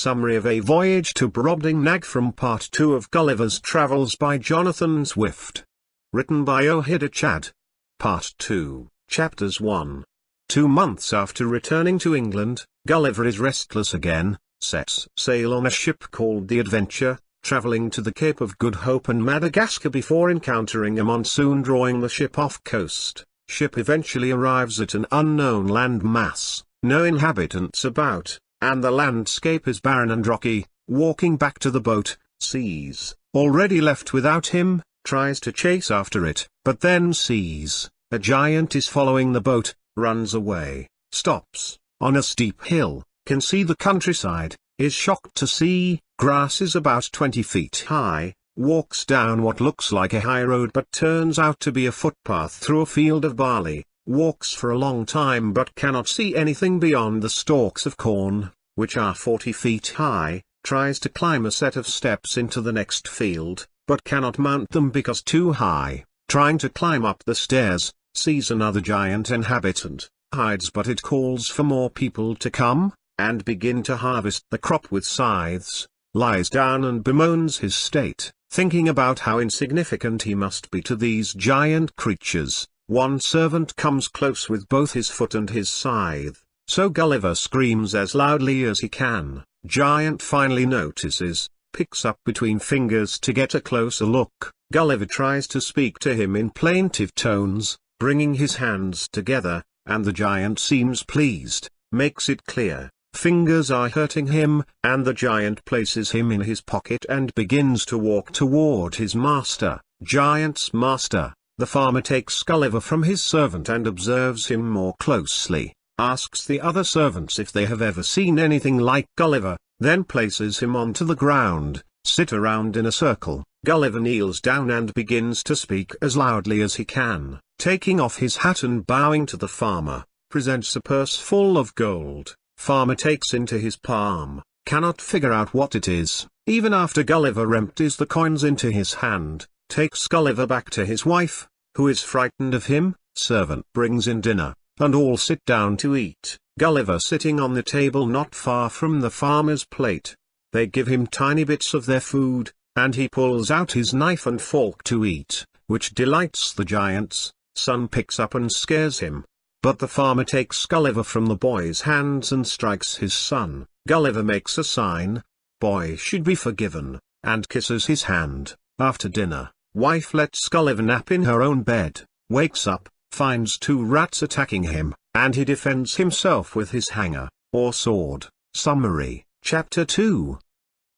Summary of A Voyage to Brobdingnag from Part 2 of Gulliver's Travels by Jonathan Swift. Written by Ohidur. Part 2, Chapters 1. 2 months after returning to England, Gulliver is restless again, sets sail on a ship called the Adventure, traveling to the Cape of Good Hope and Madagascar before encountering a monsoon drawing the ship off coast. Ship eventually arrives at an unknown land mass, no inhabitants about, and the landscape is barren and rocky. Walking back to the boat, sees, already left without him, tries to chase after it, but then sees, a giant is following the boat, runs away, stops, on a steep hill, can see the countryside, is shocked to see, grass is about 20 feet high, walks down what looks like a high road but turns out to be a footpath through a field of barley, walks for a long time but cannot see anything beyond the stalks of corn, which are 40 feet high, tries to climb a set of steps into the next field, but cannot mount them because too high, trying to climb up the stairs, sees another giant inhabitant, hides but it calls for more people to come, and begin to harvest the crop with scythes, lies down and bemoans his state, thinking about how insignificant he must be to these giant creatures. One servant comes close with both his foot and his scythe, so Gulliver screams as loudly as he can. Giant finally notices, picks up between fingers to get a closer look. Gulliver tries to speak to him in plaintive tones, bringing his hands together, and the giant seems pleased, makes it clear, fingers are hurting him, and the giant places him in his pocket and begins to walk toward his master. Giant's master. The farmer takes Gulliver from his servant and observes him more closely, asks the other servants if they have ever seen anything like Gulliver, then places him onto the ground, sit around in a circle. Gulliver kneels down and begins to speak as loudly as he can, taking off his hat and bowing to the farmer, presents a purse full of gold. Farmer takes into his palm, cannot figure out what it is, even after Gulliver empties the coins into his hand. Takes Gulliver back to his wife, who is frightened of him. Servant brings in dinner, and all sit down to eat. Gulliver sitting on the table not far from the farmer's plate. They give him tiny bits of their food, and he pulls out his knife and fork to eat, which delights the giants. Son picks up and scares him. But the farmer takes Gulliver from the boy's hands and strikes his son. Gulliver makes a sign, boy should be forgiven, and kisses his hand. After dinner, wife lets Gulliver nap in her own bed, wakes up, finds 2 rats attacking him, and he defends himself with his hanger, or sword. Summary, Chapter 2.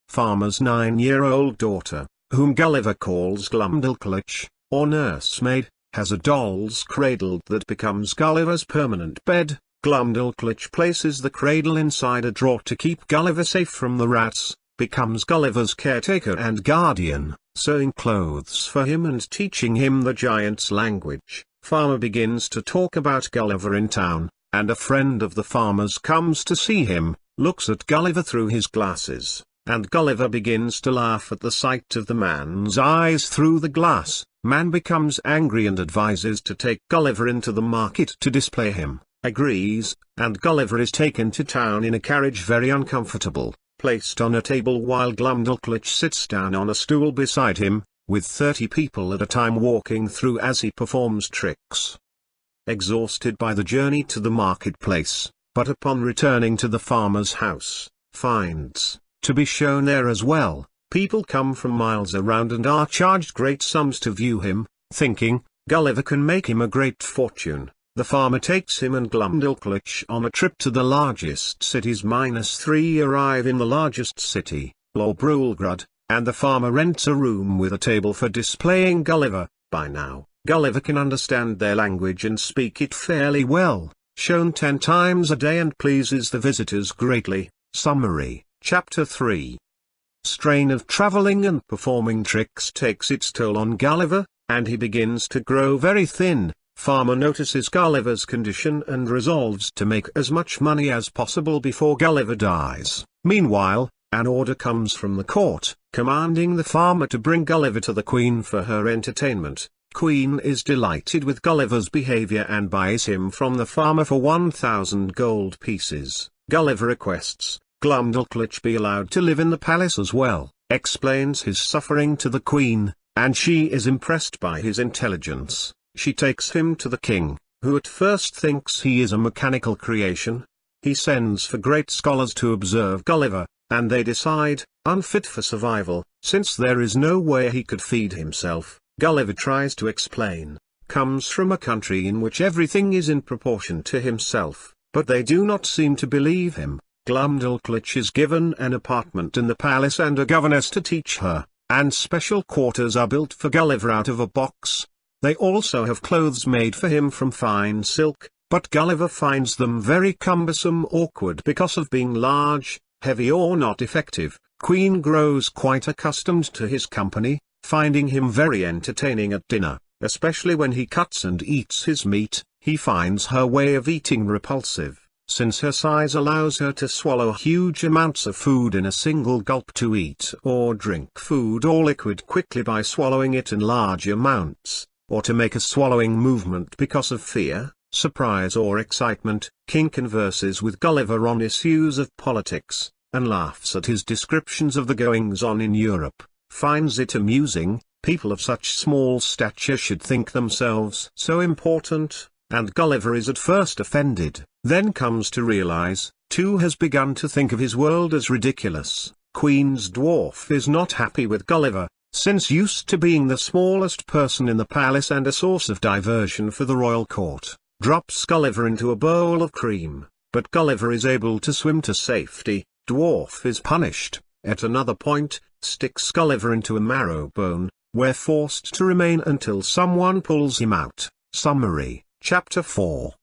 Farmer's 9-year-old daughter, whom Gulliver calls Glumdalclitch, or nursemaid, has a doll's cradle that becomes Gulliver's permanent bed. Glumdalclitch places the cradle inside a drawer to keep Gulliver safe from the rats, becomes Gulliver's caretaker and guardian, sewing clothes for him and teaching him the giant's language. Farmer begins to talk about Gulliver in town, and a friend of the farmer's comes to see him, looks at Gulliver through his glasses, and Gulliver begins to laugh at the sight of the man's eyes through the glass. Man becomes angry and advises to take Gulliver into the market to display him, agrees, and Gulliver is taken to town in a carriage very uncomfortable, placed on a table while Glumdalclitch sits down on a stool beside him, with 30 people at a time walking through as he performs tricks. Exhausted by the journey to the marketplace, but upon returning to the farmer's house, finds, to be shown there as well, people come from miles around and are charged great sums to view him, thinking, Gulliver can make him a great fortune. The farmer takes him and Glumdalclitch on a trip to the largest cities -3 arrive in the largest city, Brobdingnag, and the farmer rents a room with a table for displaying Gulliver. By now, Gulliver can understand their language and speak it fairly well, shown 10 times a day and pleases the visitors greatly. Summary, Chapter 3. Strain of traveling and performing tricks takes its toll on Gulliver, and he begins to grow very thin. Farmer notices Gulliver's condition and resolves to make as much money as possible before Gulliver dies. Meanwhile, an order comes from the court, commanding the farmer to bring Gulliver to the Queen for her entertainment. Queen is delighted with Gulliver's behavior and buys him from the farmer for 1,000 gold pieces. Gulliver requests, Glumdalclitch be allowed to live in the palace as well, explains his suffering to the queen, and she is impressed by his intelligence. She takes him to the king, who at first thinks he is a mechanical creation. He sends for great scholars to observe Gulliver, and they decide, unfit for survival, since there is no way he could feed himself. Gulliver tries to explain, comes from a country in which everything is in proportion to himself, but they do not seem to believe him. Glumdalclitch is given an apartment in the palace and a governess to teach her, and special quarters are built for Gulliver out of a box. They also have clothes made for him from fine silk, but Gulliver finds them very cumbersome, awkward because of being large, heavy or not effective. Queen grows quite accustomed to his company, finding him very entertaining at dinner, especially when he cuts and eats his meat. He finds her way of eating repulsive, since her size allows her to swallow huge amounts of food in a single gulp, to eat or drink food or liquid quickly by swallowing it in large amounts, or to make a swallowing movement because of fear, surprise or excitement. King converses with Gulliver on issues of politics, and laughs at his descriptions of the goings-on in Europe, finds it amusing. People of such small stature should think themselves so important, and Gulliver is at first offended, then comes to realize, too has begun to think of his world as ridiculous. Queen's dwarf is not happy with Gulliver, since used to being the smallest person in the palace and a source of diversion for the royal court, drops Gulliver into a bowl of cream, but Gulliver is able to swim to safety. Dwarf is punished, at another point, sticks Gulliver into a marrow bone, where forced to remain until someone pulls him out. Summary, Chapter 4.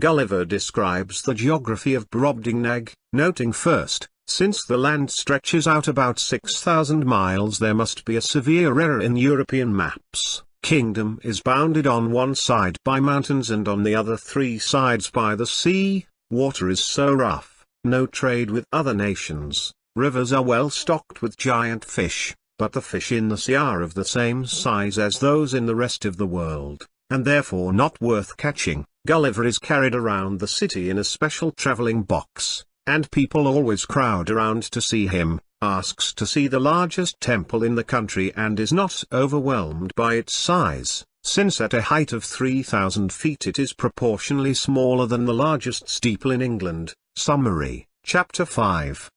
Gulliver describes the geography of Brobdingnag, noting first, since the land stretches out about 6,000 miles, there must be a severe error in European maps. Kingdom is bounded on one side by mountains and on the other 3 sides by the sea. Water is so rough, no trade with other nations. Rivers are well stocked with giant fish, but the fish in the sea are of the same size as those in the rest of the world, and therefore not worth catching. Gulliver is carried around the city in a special traveling box, and people always crowd around to see him. Asks to see the largest temple in the country and is not overwhelmed by its size, since at a height of 3,000 feet it is proportionally smaller than the largest steeple in England. Summary, Chapter 5.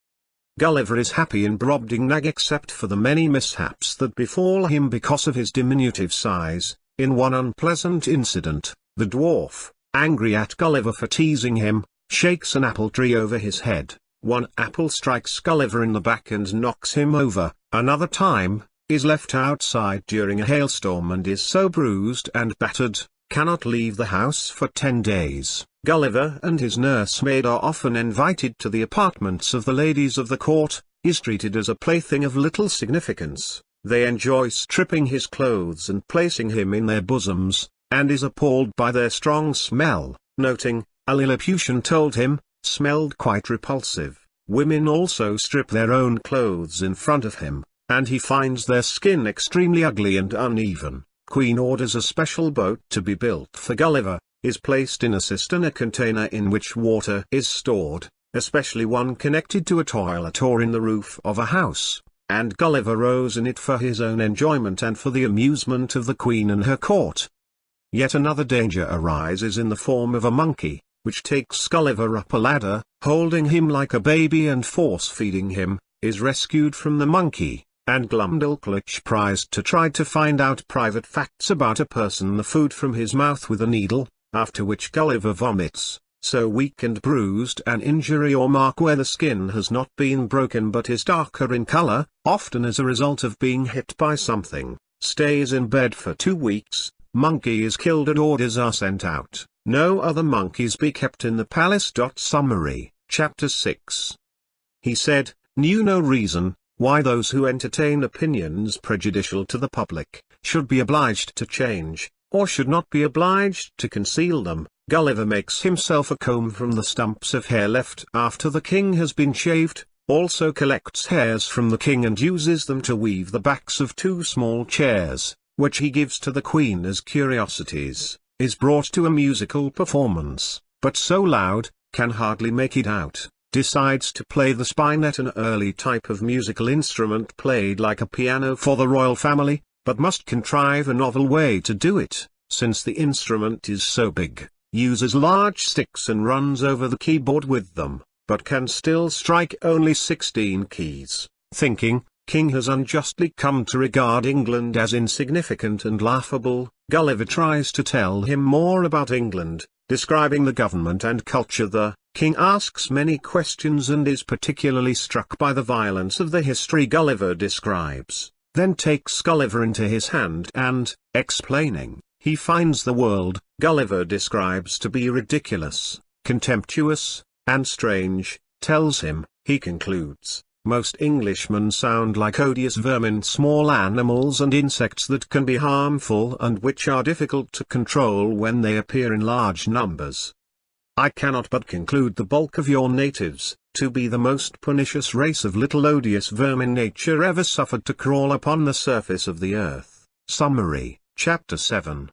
Gulliver is happy in Brobdingnag except for the many mishaps that befall him because of his diminutive size. In one unpleasant incident, the dwarf, angry at Gulliver for teasing him, shakes an apple tree over his head. One apple strikes Gulliver in the back and knocks him over. Another time, is left outside during a hailstorm and is so bruised and battered, cannot leave the house for 10 days. Gulliver and his nursemaid are often invited to the apartments of the ladies of the court. Is treated as a plaything of little significance. They enjoy stripping his clothes and placing him in their bosoms, and is appalled by their strong smell, noting, a Lilliputian told him, smelled quite repulsive. Women also strip their own clothes in front of him, and he finds their skin extremely ugly and uneven. Queen orders a special boat to be built for Gulliver, is placed in a cistern, a container in which water is stored, especially one connected to a toilet or in the roof of a house, and Gulliver rows in it for his own enjoyment and for the amusement of the queen and her court. Yet another danger arises in the form of a monkey, which takes Gulliver up a ladder, holding him like a baby and force-feeding him, is rescued from the monkey, and Glumdalclitch tries to find out private facts about a person, the food from his mouth with a needle, after which Gulliver vomits, so weak and bruised an injury or mark where the skin has not been broken but is darker in color, often as a result of being hit by something, stays in bed for 2 weeks. Monkey is killed and orders are sent out. No other monkeys be kept in the palace. Summary, Chapter 6. He said, knew no reason why those who entertain opinions prejudicial to the public should be obliged to change, or should not be obliged to conceal them. Gulliver makes himself a comb from the stumps of hair left after the king has been shaved, also collects hairs from the king and uses them to weave the backs of 2 small chairs, which he gives to the queen as curiosities. Is brought to a musical performance, but so loud, can hardly make it out. decides to play the spinet, an early type of musical instrument played like a piano for the royal family, but must contrive a novel way to do it, since the instrument is so big, uses large sticks and runs over the keyboard with them, but can still strike only 16 keys. Thinking, King has unjustly come to regard England as insignificant and laughable, Gulliver tries to tell him more about England, describing the government and culture there. King asks many questions and is particularly struck by the violence of the history Gulliver describes, then takes Gulliver into his hand and, explaining, he finds the world Gulliver describes to be ridiculous, contemptuous, and strange, tells him, he concludes, most Englishmen sound like odious vermin, small animals and insects that can be harmful and which are difficult to control when they appear in large numbers. I cannot but conclude the bulk of your natives to be the most pernicious race of little odious vermin nature ever suffered to crawl upon the surface of the earth. Summary, Chapter 7.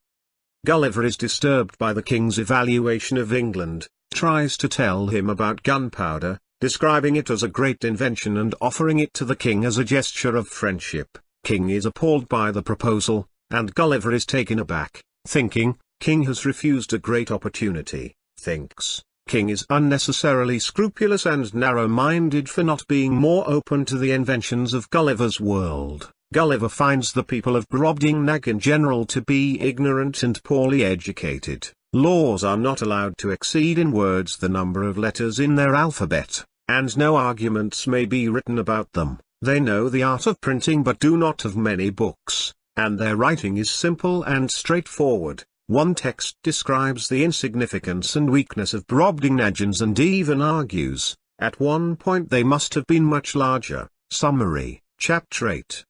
Gulliver is disturbed by the king's evaluation of England, tries to tell him about gunpowder, describing it as a great invention and offering it to the king as a gesture of friendship. King is appalled by the proposal, and Gulliver is taken aback, thinking, King has refused a great opportunity, thinks, King is unnecessarily scrupulous and narrow-minded for not being more open to the inventions of Gulliver's world. Gulliver finds the people of Brobdingnag in general to be ignorant and poorly educated. Laws are not allowed to exceed in words the number of letters in their alphabet, and no arguments may be written about them. They know the art of printing but do not of many books, and their writing is simple and straightforward. One text describes the insignificance and weakness of Brobdingnagians and even argues, at one point they must have been much larger. Summary, Chapter 8.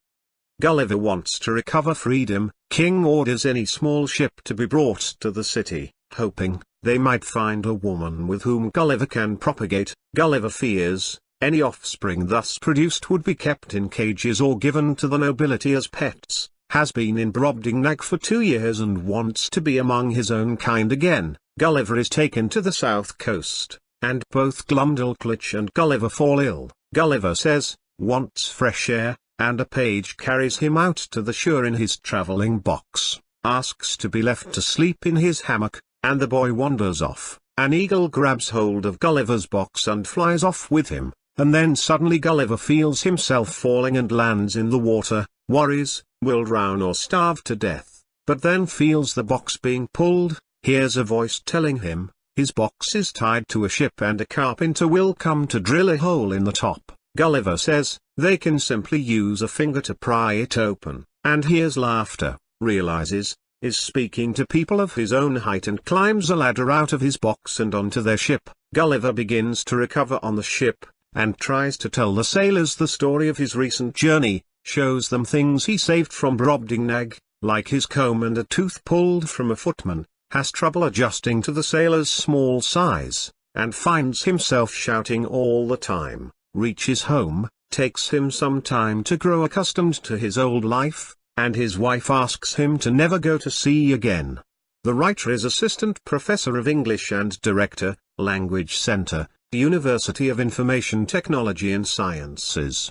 Gulliver wants to recover freedom. King orders any small ship to be brought to the city, hoping they might find a woman with whom Gulliver can propagate. Gulliver fears any offspring thus produced would be kept in cages or given to the nobility as pets. Has been in Brobdingnag for 2 years and wants to be among his own kind again. Gulliver is taken to the south coast, and both Glumdalclitch and Gulliver fall ill. Gulliver says, wants fresh air, and a page carries him out to the shore in his travelling box, asks to be left to sleep in his hammock, and the boy wanders off. An eagle grabs hold of Gulliver's box and flies off with him, and then suddenly Gulliver feels himself falling and lands in the water, worries, will drown or starve to death, but then feels the box being pulled, hears a voice telling him, his box is tied to a ship and a carpenter will come to drill a hole in the top. Gulliver says, they can simply use a finger to pry it open, and hears laughter, realizes, is speaking to people of his own height and climbs a ladder out of his box and onto their ship. Gulliver begins to recover on the ship, and tries to tell the sailors the story of his recent journey, shows them things he saved from Brobdingnag, like his comb and a tooth pulled from a footman, has trouble adjusting to the sailors' small size, and finds himself shouting all the time. Reaches home, takes him some time to grow accustomed to his old life, and his wife asks him to never go to sea again. The writer is Assistant Professor of English and Director, Language Center, University of Information Technology and Sciences.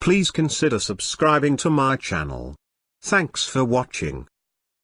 Please consider subscribing to my channel. Thanks for watching.